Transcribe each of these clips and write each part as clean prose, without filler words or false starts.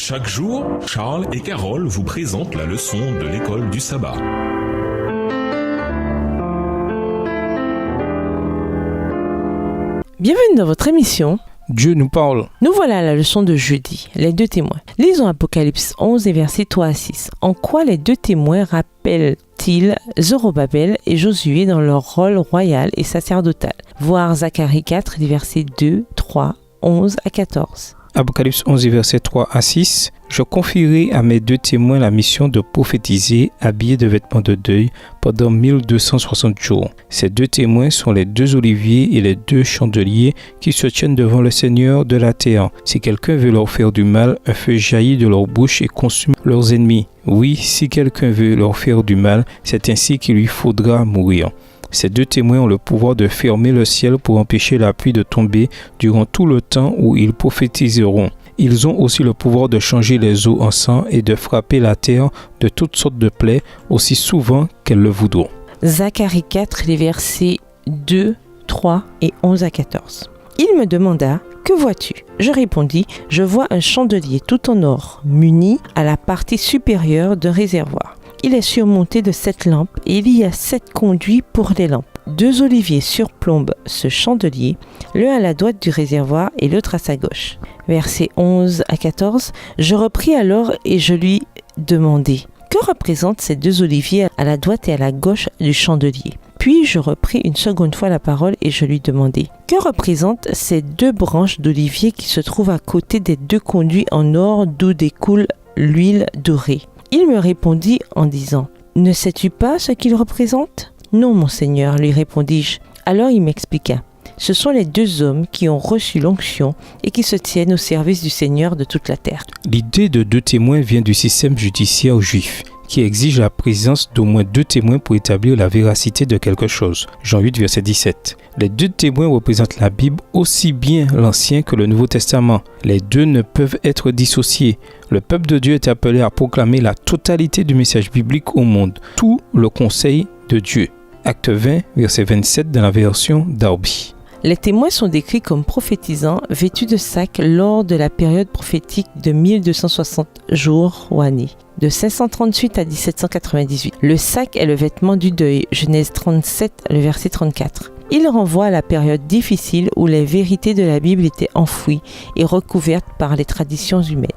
Chaque jour, Charles et Carole vous présentent la leçon de l'école du sabbat. Bienvenue dans votre émission Dieu nous parle. Nous voilà à la leçon de jeudi, les deux témoins. Lisons Apocalypse 11 et versets 3 à 6. En quoi les deux témoins rappellent-ils Zorobabel et Josué dans leur rôle royal et sacerdotal? Voir Zacharie 4, les versets 2, 3, 11 à 14. Apocalypse 11, versets 3 à 6. Je confierai à mes deux témoins la mission de prophétiser, habillés de vêtements de deuil, pendant 1260 jours. Ces deux témoins sont les deux oliviers et les deux chandeliers qui se tiennent devant le Seigneur de la terre. Si quelqu'un veut leur faire du mal, un feu jaillit de leur bouche et consume leurs ennemis. Oui, si quelqu'un veut leur faire du mal, c'est ainsi qu'il lui faudra mourir. Ces deux témoins ont le pouvoir de fermer le ciel pour empêcher la pluie de tomber durant tout le temps où ils prophétiseront. Ils ont aussi le pouvoir de changer les eaux en sang et de frapper la terre de toutes sortes de plaies aussi souvent qu'elles le voudront. Zacharie 4, les versets 2, 3 et 11 à 14. Il me demanda « Que vois-tu » Je répondis « Je vois un chandelier tout en or, muni à la partie supérieure d'un réservoir. Il est surmonté de 7 lampes et il y a 7 conduits pour les lampes. 2 oliviers surplombent ce chandelier, l'un à la droite du réservoir et l'autre à sa gauche. » Versets 11 à 14. Je repris alors et je lui demandai « Que représentent ces 2 oliviers à la droite et à la gauche du chandelier ?» Puis je repris une seconde fois la parole et je lui demandai « Que représentent ces 2 branches d'olivier qui se trouvent à côté des 2 conduits en or d'où découle l'huile dorée ?» Il me répondit en disant « Ne sais-tu pas ce qu'ils représentent ?»« Non, mon Seigneur, lui répondis-je. » Alors il m'expliqua. Ce sont les 2 hommes qui ont reçu l'onction et qui se tiennent au service du Seigneur de toute la terre. L'idée de 2 témoins vient du système judiciaire juif, qui exige la présence d'au moins 2 témoins pour établir la véracité de quelque chose. Jean 8, verset 17. Les 2 témoins représentent la Bible, aussi bien l'Ancien que le Nouveau Testament. Les 2 ne peuvent être dissociés. Le peuple de Dieu est appelé à proclamer la totalité du message biblique au monde, tout le conseil de Dieu. Acte 20, verset 27 dans la version Darby. Les témoins sont décrits comme prophétisants vêtus de sacs lors de la période prophétique de 1260 jours ou années, de 538 à 1798. Le sac est le vêtement du deuil, Genèse 37, le verset 34. Il renvoie à la période difficile où les vérités de la Bible étaient enfouies et recouvertes par les traditions humaines.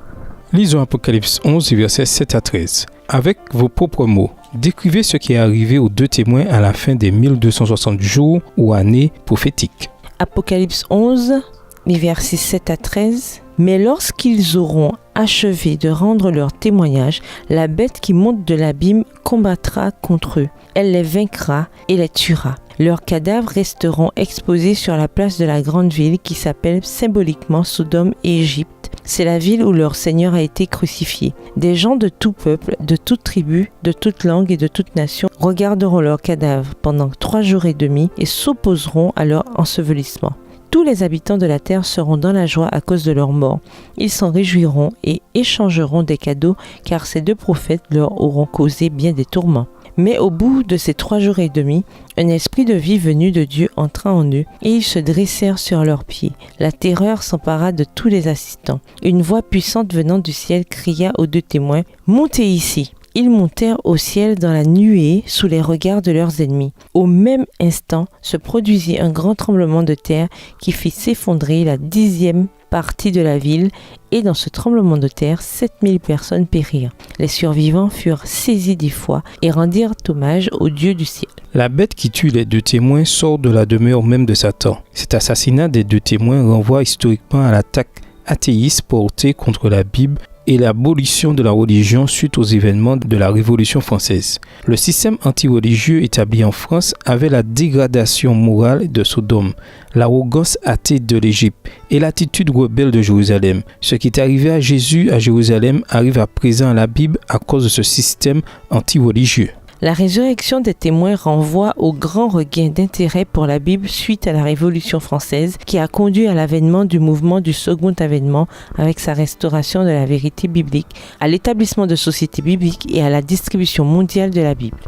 Lisons Apocalypse 11, versets 7 à 13. Avec vos propres mots, décrivez ce qui est arrivé aux 2 témoins à la fin des 1260 jours ou années prophétiques. Apocalypse 11, les versets 7 à 13. Mais lorsqu'ils auront achevé de rendre leur témoignage, la bête qui monte de l'abîme combattra contre eux. Elle les vaincra et les tuera. Leurs cadavres resteront exposés sur la place de la grande ville qui s'appelle symboliquement Sodome et Égypte. C'est la ville où leur Seigneur a été crucifié. Des gens de tout peuple, de toute tribu, de toute langue et de toute nation regarderont leurs cadavres pendant 3 jours et demi et s'opposeront à leur ensevelissement. Tous les habitants de la terre seront dans la joie à cause de leur mort. Ils s'en réjouiront et échangeront des cadeaux car ces 2 prophètes leur auront causé bien des tourments. Mais au bout de ces 3 jours et demi, un esprit de vie venu de Dieu entra en eux, et ils se dressèrent sur leurs pieds. La terreur s'empara de tous les assistants. Une voix puissante venant du ciel cria aux 2 témoins « Montez ici !» Ils montèrent au ciel dans la nuée sous les regards de leurs ennemis. Au même instant se produisit un grand tremblement de terre qui fit s'effondrer la 10e partie de la ville, et dans ce tremblement de terre, 7000 personnes périrent. Les survivants furent saisis d'effroi et rendirent hommage au Dieu du ciel. La bête qui tue les 2 témoins sort de la demeure même de Satan. Cet assassinat des 2 témoins renvoie historiquement à l'attaque athéiste portée contre la Bible et l'abolition de la religion suite aux événements de la Révolution française. Le système anti-religieux établi en France avait la dégradation morale de Sodome, l'arrogance athée de l'Égypte et l'attitude rebelle de Jérusalem. Ce qui est arrivé à Jésus à Jérusalem arrive à présent à la Bible à cause de ce système anti-religieux. La résurrection des témoins renvoie au grand regain d'intérêt pour la Bible suite à la Révolution française qui a conduit à l'avènement du mouvement du Second Avènement avec sa restauration de la vérité biblique, à l'établissement de sociétés bibliques et à la distribution mondiale de la Bible.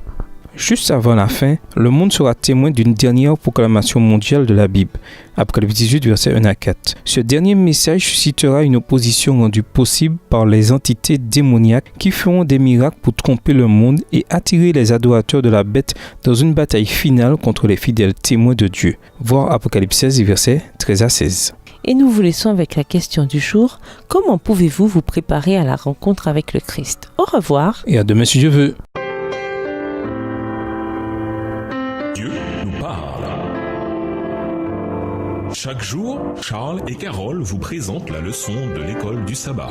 Juste avant la fin, le monde sera témoin d'une dernière proclamation mondiale de la Bible. Apocalypse 18, versets 1 à 4. Ce dernier message suscitera une opposition rendue possible par les entités démoniaques qui feront des miracles pour tromper le monde et attirer les adorateurs de la bête dans une bataille finale contre les fidèles témoins de Dieu. Voir Apocalypse 16, versets 13 à 16. Et nous vous laissons avec la question du jour. Comment pouvez-vous vous préparer à la rencontre avec le Christ? Au revoir. Et à demain si Dieu veut. Dieu nous parle. Chaque jour, Charles et Carole vous présentent la leçon de l'école du sabbat.